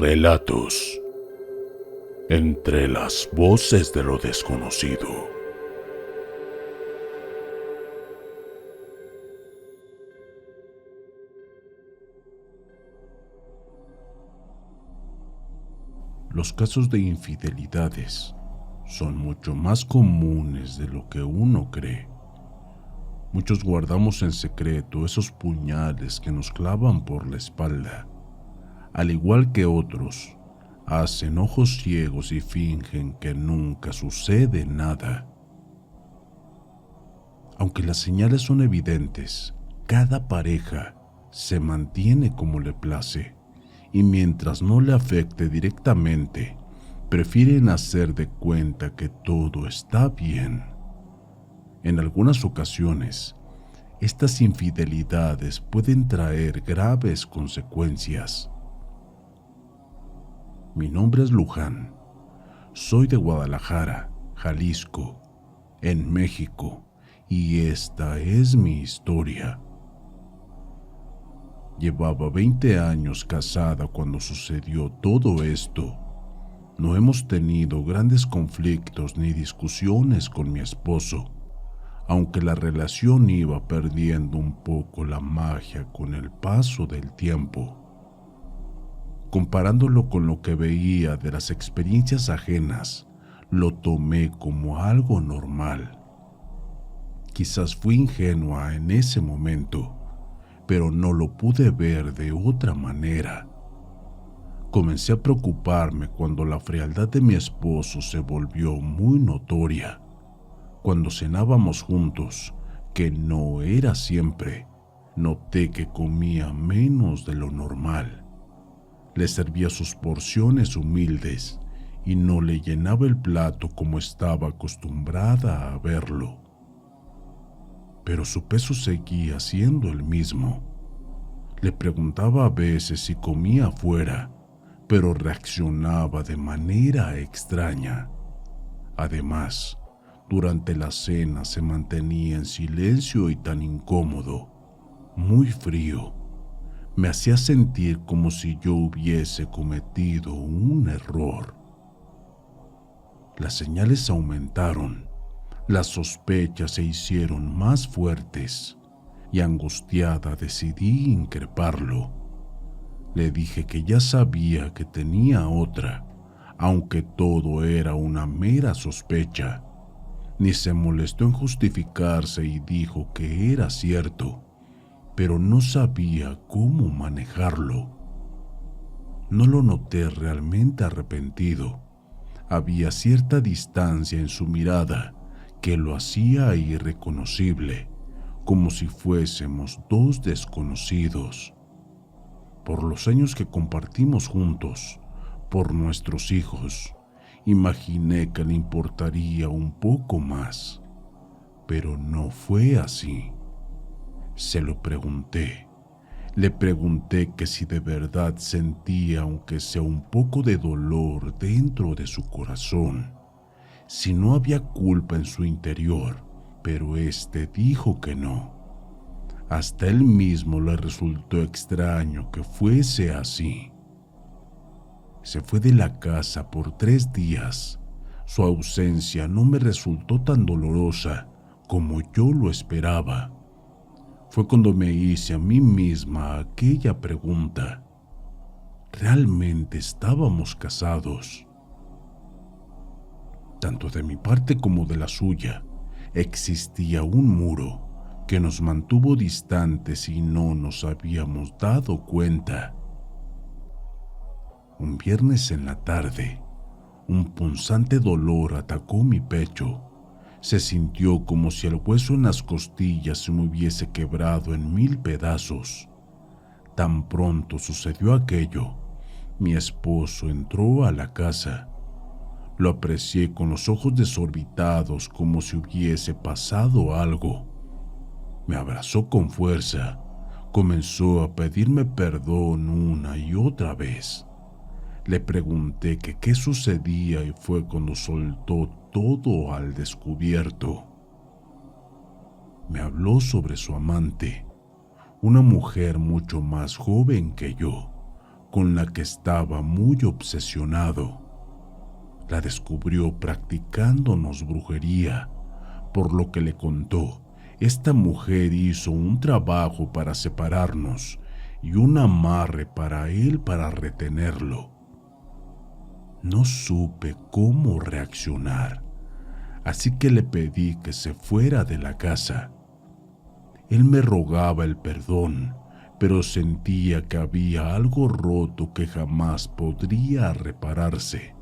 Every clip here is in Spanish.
Relatos entre las voces de lo desconocido. Los casos de infidelidades son mucho más comunes de lo que uno cree. Muchos guardamos en secreto esos puñales que nos clavan por la espalda, al igual que otros hacen ojos ciegos y fingen que nunca sucede nada. Aunque las señales son evidentes, cada pareja se mantiene como le place, y mientras no le afecte directamente, prefieren hacer de cuenta que todo está bien. En algunas ocasiones, estas infidelidades pueden traer graves consecuencias. Mi nombre es Luján. Soy de Guadalajara, Jalisco, en México, y esta es mi historia. Llevaba 20 años casada cuando sucedió todo esto. No hemos tenido grandes conflictos ni discusiones con mi esposo, aunque la relación iba perdiendo un poco la magia con el paso del tiempo. Comparándolo con lo que veía de las experiencias ajenas, lo tomé como algo normal. Quizás fui ingenua en ese momento, pero no lo pude ver de otra manera. Comencé a preocuparme cuando la frialdad de mi esposo se volvió muy notoria. Cuando cenábamos juntos, que no era siempre, noté que comía menos de lo normal. Le servía sus porciones humildes y no le llenaba el plato como estaba acostumbrada a verlo. Pero su peso seguía siendo el mismo. Le preguntaba a veces si comía afuera, pero reaccionaba de manera extraña. Además, durante la cena se mantenía en silencio y tan incómodo, muy frío. Me hacía sentir como si yo hubiese cometido un error. Las señales aumentaron, las sospechas se hicieron más fuertes y angustiada decidí increparlo. Le dije que ya sabía que tenía otra, aunque todo era una mera sospecha. Ni se molestó en justificarse y dijo que era cierto, pero no sabía cómo manejarlo. No lo noté realmente arrepentido. Había cierta distancia en su mirada que lo hacía irreconocible, como si fuésemos dos desconocidos. Por los años que compartimos juntos, por nuestros hijos, imaginé que le importaría un poco más, pero no fue así. Se lo pregunté. Le pregunté que si de verdad sentía aunque sea un poco de dolor dentro de su corazón, si no había culpa en su interior, pero dijo que no. Hasta él mismo le resultó extraño que fuese así. Se fue de la casa por 3 días. Su ausencia no me resultó tan dolorosa como yo lo esperaba. Fue cuando me hice a mí misma aquella pregunta. ¿Realmente estábamos casados? Tanto de mi parte como de la suya, existía un muro que nos mantuvo distantes y no nos habíamos dado cuenta. Un viernes en la tarde, un punzante dolor atacó mi pecho. Se sintió como si el hueso en las costillas se me hubiese quebrado en 1000 pedazos. Tan pronto sucedió aquello, mi esposo entró a la casa. Lo aprecié con los ojos desorbitados como si hubiese pasado algo. Me abrazó con fuerza, comenzó a pedirme perdón una y otra vez. Le pregunté que qué sucedía y fue cuando soltó todo al descubierto. Me habló sobre su amante, una mujer mucho más joven que yo, con la que estaba muy obsesionado. La descubrió practicándonos brujería, por lo que le contó, esta mujer hizo un trabajo para separarnos y un amarre para él para retenerlo. No supe cómo reaccionar, así que le pedí que se fuera de la casa. Él me rogaba el perdón, pero sentía que había algo roto que jamás podría repararse.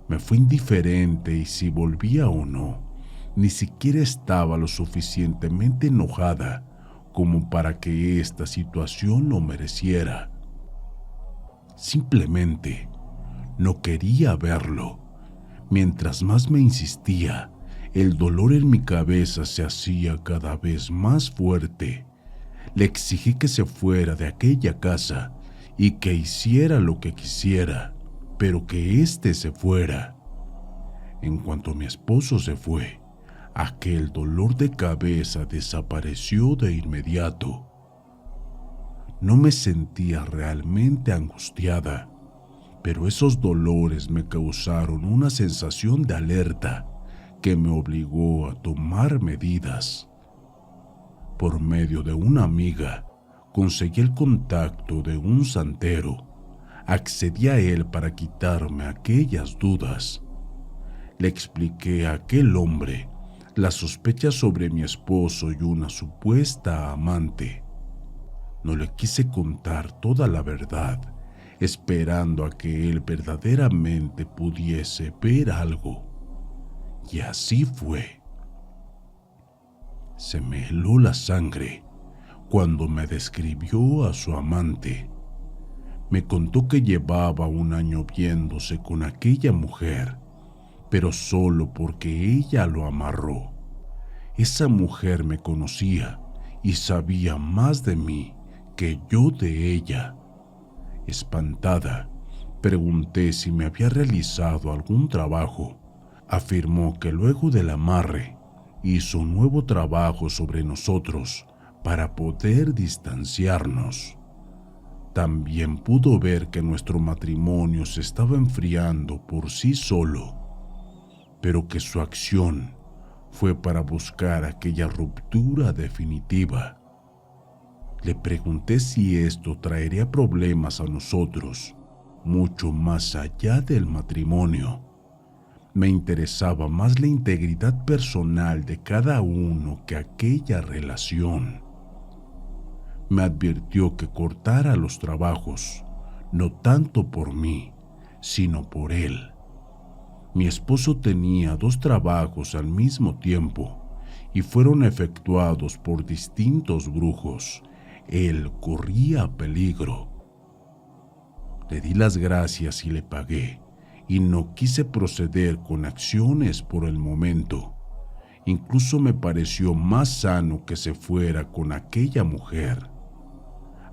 Me fue indiferente y si volvía o no, ni siquiera estaba lo suficientemente enojada como para que esta situación lo mereciera. Simplemente no quería verlo. Mientras más me insistía, el dolor en mi cabeza se hacía cada vez más fuerte. Le exigí que se fuera de aquella casa y que hiciera lo que quisiera, pero que éste se fuera. En cuanto mi esposo se fue, aquel dolor de cabeza desapareció de inmediato. No me sentía realmente angustiada, pero esos dolores me causaron una sensación de alerta que me obligó a tomar medidas. Por medio de una amiga, conseguí el contacto de un santero. Accedí a él para quitarme aquellas dudas. Le expliqué a aquel hombre las sospechas sobre mi esposo y una supuesta amante. No le quise contar toda la verdad, esperando a que él verdaderamente pudiese ver algo. Y así fue. Se me heló la sangre cuando me describió a su amante. Me contó que llevaba un año viéndose con aquella mujer, pero solo porque ella lo amarró. Esa mujer me conocía y sabía más de mí que yo de ella. Espantada, pregunté si me había realizado algún trabajo. Afirmó que luego del amarre hizo un nuevo trabajo sobre nosotros para poder distanciarnos. También pudo ver que nuestro matrimonio se estaba enfriando por sí solo, pero que su acción fue para buscar aquella ruptura definitiva. Le pregunté si esto traería problemas a nosotros, mucho más allá del matrimonio. Me interesaba más la integridad personal de cada uno que aquella relación. Me advirtió que cortara los trabajos, no tanto por mí, sino por él. Mi esposo tenía 2 trabajos al mismo tiempo y fueron efectuados por distintos brujos. Él corría peligro. Le di las gracias y le pagué, y no quise proceder con acciones por el momento. Incluso me pareció más sano que se fuera con aquella mujer.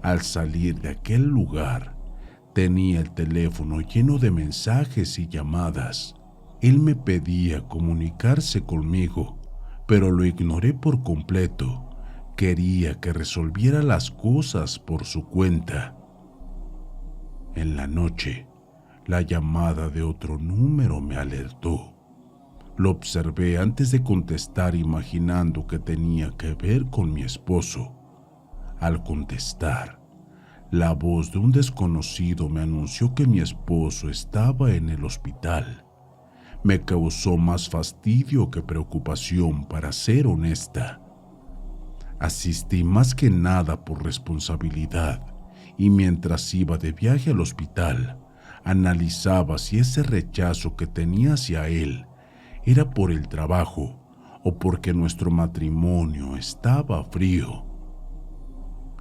Al salir de aquel lugar, tenía el teléfono lleno de mensajes y llamadas. Él me pedía comunicarse conmigo, pero lo ignoré por completo. Quería que resolviera las cosas por su cuenta. En la noche, la llamada de otro número me alertó. Lo observé antes de contestar, imaginando que tenía que ver con mi esposo. Al contestar, la voz de un desconocido me anunció que mi esposo estaba en el hospital. Me causó más fastidio que preocupación, para ser honesta. Asistí más que nada por responsabilidad, y mientras iba de viaje al hospital, analizaba si ese rechazo que tenía hacia él era por el trabajo o porque nuestro matrimonio estaba frío.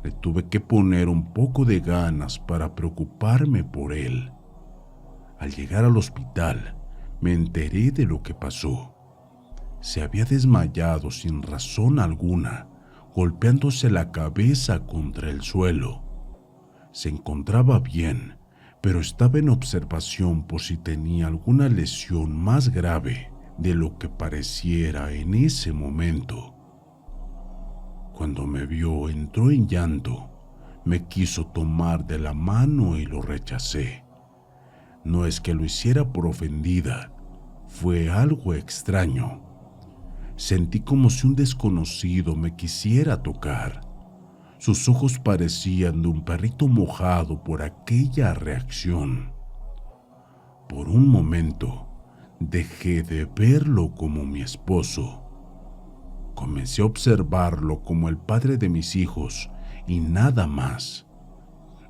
Le tuve que poner un poco de ganas para preocuparme por él. Al llegar al hospital, me enteré de lo que pasó. Se había desmayado sin razón alguna, golpeándose la cabeza contra el suelo. Se encontraba bien, pero estaba en observación por si tenía alguna lesión más grave de lo que pareciera en ese momento. Cuando me vio, entró en llanto. Me quiso tomar de la mano y lo rechacé. No es que lo hiciera por ofendida, fue algo extraño. Sentí como si un desconocido me quisiera tocar. Sus ojos parecían de un perrito mojado por aquella reacción. Por un momento, dejé de verlo como mi esposo. Comencé a observarlo como el padre de mis hijos y nada más.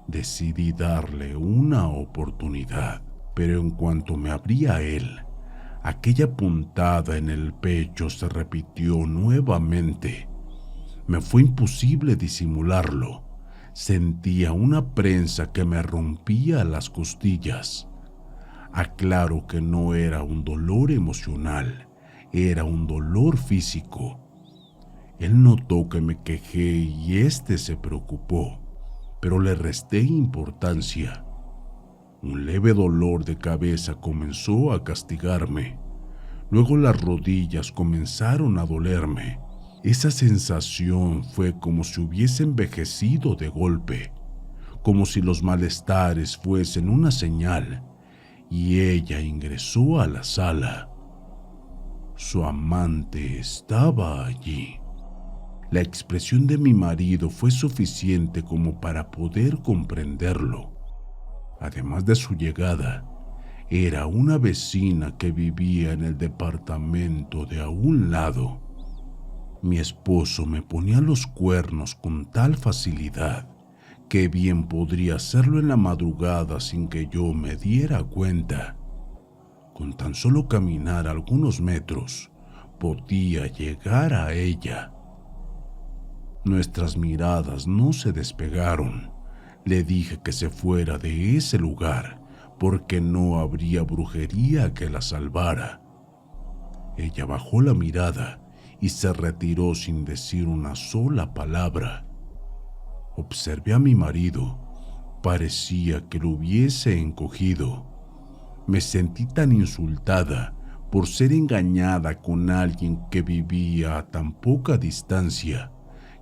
Decidí darle una oportunidad, pero en cuanto me abrí a él, aquella puntada en el pecho se repitió nuevamente. Me fue imposible disimularlo. Sentía una prensa que me rompía las costillas. Aclaro que no era un dolor emocional, era un dolor físico. Él notó que me quejé y se preocupó, pero le resté importancia. Un leve dolor de cabeza comenzó a castigarme. Luego las rodillas comenzaron a dolerme. Esa sensación fue como si hubiese envejecido de golpe, como si los malestares fuesen una señal, y ella ingresó a la sala. Su amante estaba allí. La expresión de mi marido fue suficiente como para poder comprenderlo. Además de su llegada, era una vecina que vivía en el departamento de a un lado. Mi esposo me ponía los cuernos con tal facilidad que bien podría hacerlo en la madrugada sin que yo me diera cuenta. Con tan solo caminar algunos metros, podía llegar a ella. Nuestras miradas no se despegaron. Le dije que se fuera de ese lugar porque no habría brujería que la salvara. Ella bajó la mirada y se retiró sin decir una sola palabra. Observé a mi marido. Parecía que lo hubiese encogido. Me sentí tan insultada por ser engañada con alguien que vivía a tan poca distancia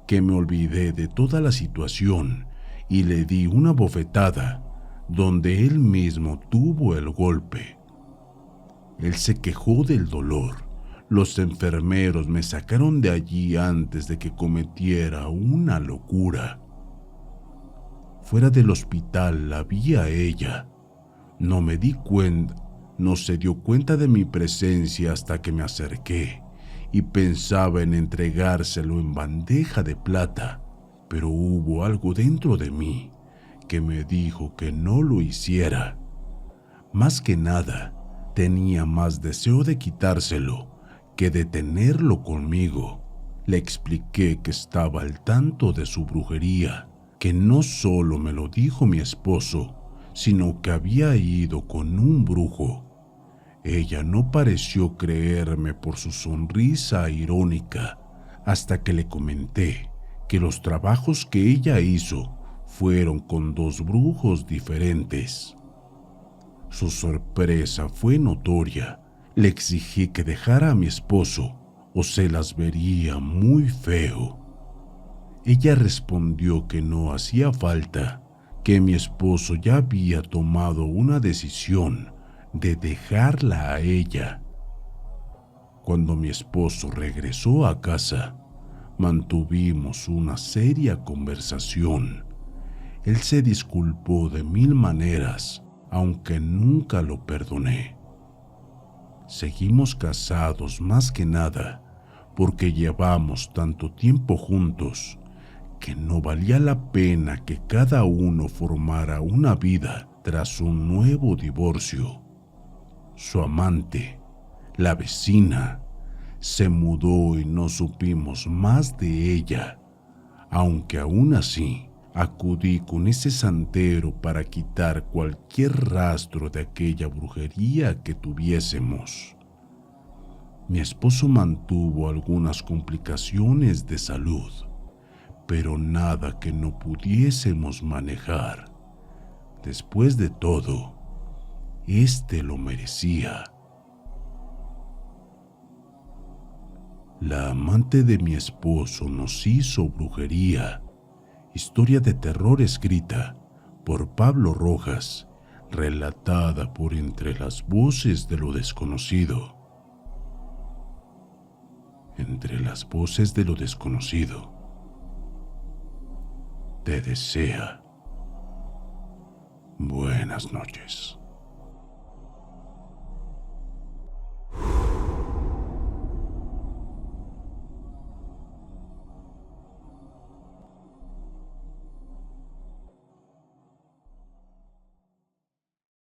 que me olvidé de toda la situación y le di una bofetada donde él mismo tuvo el golpe. Él se quejó del dolor. Los enfermeros me sacaron de allí antes de que cometiera una locura. Fuera del hospital la vi a ella. No se dio cuenta de mi presencia hasta que me acerqué y pensaba en entregárselo en bandeja de plata, pero hubo algo dentro de mí que me dijo que no lo hiciera. Más que nada, tenía más deseo de quitárselo que de tenerlo conmigo. Le expliqué que estaba al tanto de su brujería, que no solo me lo dijo mi esposo, sino que había ido con un brujo. Ella no pareció creerme por su sonrisa irónica, hasta que le comenté que los trabajos que ella hizo fueron con 2 brujos diferentes. Su sorpresa fue notoria. Le exigí que dejara a mi esposo o se las vería muy feo. Ella respondió que no hacía falta, que mi esposo ya había tomado una decisión de dejarla a ella. Cuando mi esposo regresó a casa, mantuvimos una seria conversación. Él se disculpó de 1000 maneras, aunque nunca lo perdoné. Seguimos casados más que nada porque llevamos tanto tiempo juntos que no valía la pena que cada uno formara una vida tras un nuevo divorcio. Su amante, la vecina, se mudó y no supimos más de ella, aunque aún así acudí con ese santero para quitar cualquier rastro de aquella brujería que tuviésemos. Mi esposo mantuvo algunas complicaciones de salud, pero nada que no pudiésemos manejar. Después de todo, lo merecía. La amante de mi esposo nos hizo brujería Historia de terror escrita por Pablo Rojas, relatada por Entre las Voces de lo Desconocido. Entre las voces de lo desconocido, te desea buenas noches.